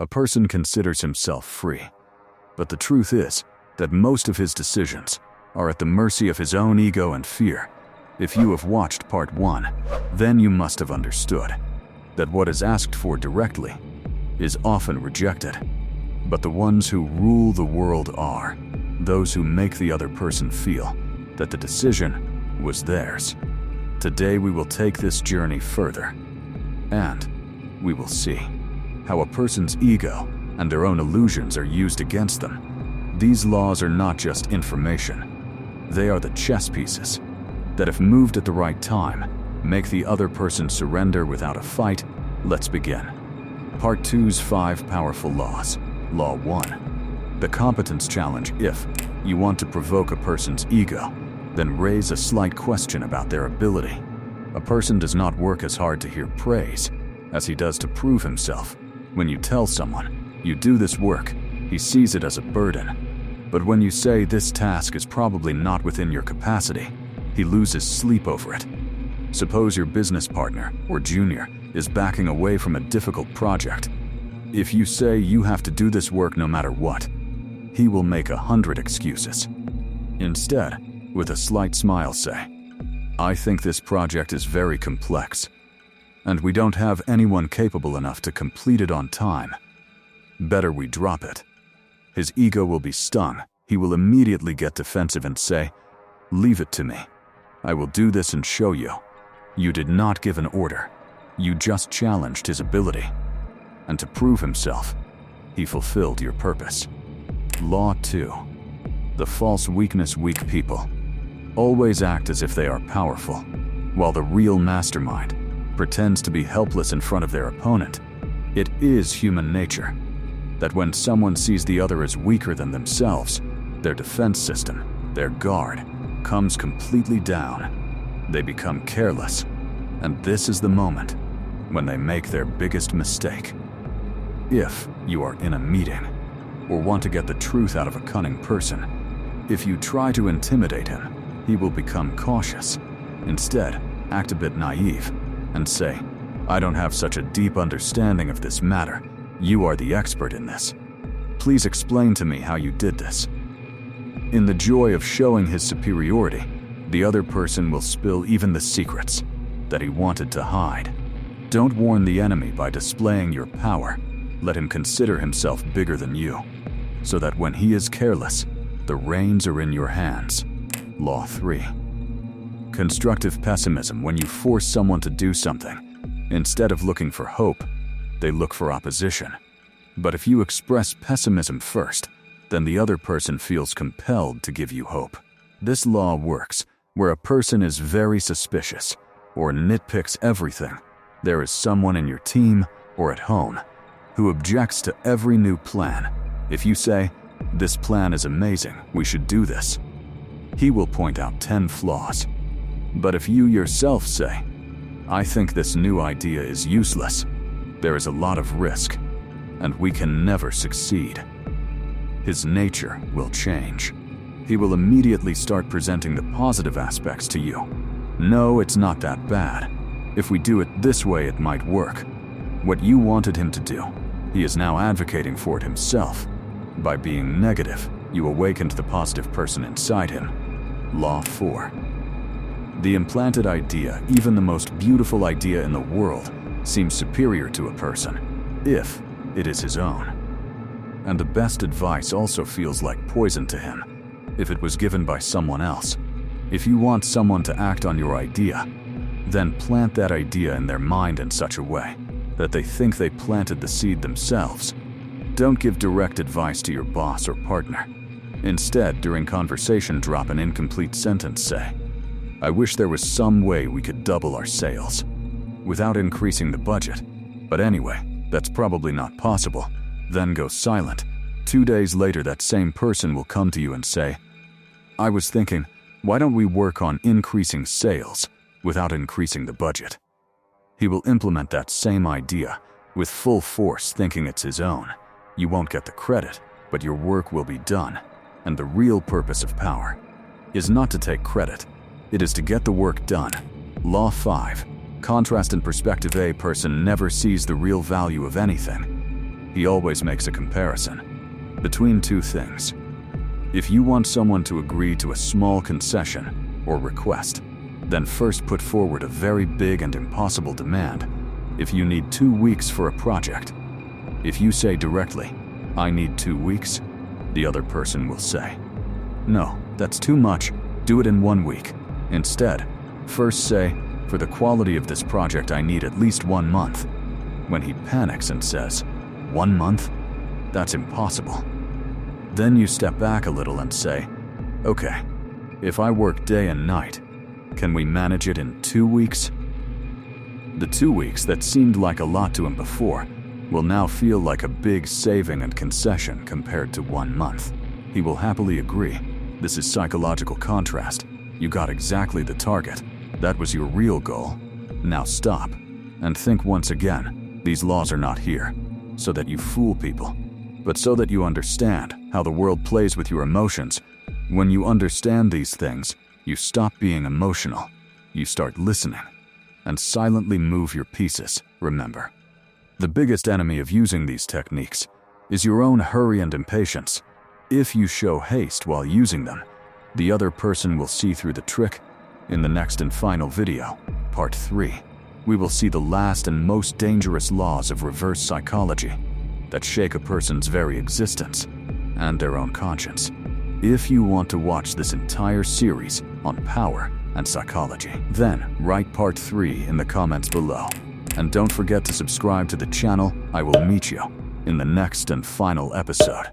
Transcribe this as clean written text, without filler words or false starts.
A person considers himself free, but the truth is that most of his decisions are at the mercy of his own ego and fear. If you have watched part 1, then you must have understood that what is asked for directly is often rejected. But the ones who rule the world are those who make the other person feel that the decision was theirs. Today we will take this journey further, and we will see how a person's ego and their own illusions are used against them. These laws are not just information. They are the chess pieces that, if moved at the right time, make the other person surrender without a fight. Let's begin. Part 2's 5 powerful laws. Law 1. The competence challenge. If you want to provoke a person's ego, then raise a slight question about their ability. A person does not work as hard to hear praise as he does to prove himself. When you tell someone you do this work, he sees it as a burden. But when you say this task is probably not within your capacity, he loses sleep over it. Suppose your business partner or junior is backing away from a difficult project. If you say you have to do this work no matter what, he will make 100 excuses. Instead, with a slight smile say, "I think this project is very complex, and we don't have anyone capable enough to complete it on time. Better we drop it." His ego will be stung. He will immediately get defensive and say, "Leave it to me. I will do this and show you. You did not give an order. You just challenged his ability." And to prove himself, he fulfilled your purpose. Law 2. The false weakness. Weak people always act as if they are powerful, while the real mastermind pretends to be helpless in front of their opponent. It is human nature that when someone sees the other as weaker than themselves, their defense system, their guard, comes completely down. They become careless, and this is the moment when they make their biggest mistake. If you are in a meeting or want to get the truth out of a cunning person, if you try to intimidate him, he will become cautious. Instead, act a bit naive and say, "I don't have such a deep understanding of this matter. You are the expert in this. Please explain to me how you did this." In the joy of showing his superiority, the other person will spill even the secrets that he wanted to hide. Don't warn the enemy by displaying your power. Let him consider himself bigger than you, so that when he is careless, the reins are in your hands. Law 3. Constructive pessimism. When you force someone to do something, instead of looking for hope, they look for opposition. But if you express pessimism first, then the other person feels compelled to give you hope. This law works where a person is very suspicious or nitpicks everything. There is someone in your team or at home who objects to every new plan. If you say, "This plan is amazing, we should do this," he will point out 10 flaws. But if you yourself say, "I think this new idea is useless, there is a lot of risk, and we can never succeed," his nature will change. He will immediately start presenting the positive aspects to you. "No, it's not that bad. If we do it this way, it might work." What you wanted him to do, he is now advocating for it himself. By being negative, you awakened the positive person inside him. Law 4. The implanted idea. Even the most beautiful idea in the world seems superior to a person if it is his own. And the best advice also feels like poison to him if it was given by someone else. If you want someone to act on your idea, then plant that idea in their mind in such a way that they think they planted the seed themselves. Don't give direct advice to your boss or partner. Instead, during conversation, drop an incomplete sentence. Say, "I wish there was some way we could double our sales without increasing the budget. But anyway, that's probably not possible." Then go silent. 2 days later, that same person will come to you and say, "I was thinking, why don't we work on increasing sales without increasing the budget?" He will implement that same idea with full force, thinking it's his own. You won't get the credit, but your work will be done. And the real purpose of power is not to take credit. It is to get the work done. Law 5. Contrast and perspective. A person never sees the real value of anything he always makes a comparison between two things. If you want someone to agree to a small concession or request, then first put forward a very big and impossible demand. If you need 2 weeks for a project, if you say directly, "I need 2 weeks," the other person will say, "No, that's too much, do it in 1 week." Instead, first say, "For the quality of this project I need at least 1 month." When he panics and says, "1 month? That's impossible." Then you step back a little and say, "Okay, if I work day and night, can we manage it in 2 weeks?" The 2 weeks that seemed like a lot to him before will now feel like a big saving and concession compared to 1 month. He will happily agree. This is psychological contrast. You got exactly the target. That was your real goal. Now stop and think once again. These laws are not here so that you fool people, but so that you understand how the world plays with your emotions. When you understand these things, you stop being emotional. You start listening and silently move your pieces. Remember, the biggest enemy of using these techniques is your own hurry and impatience. If you show haste while using them, the other person will see through the trick. In the next and final video, part 3, we will see the last and most dangerous laws of reverse psychology that shake a person's very existence and their own conscience. If you want to watch this entire series on power and psychology, then write part 3 in the comments below. And don't forget to subscribe to the channel. I will meet you in the next and final episode.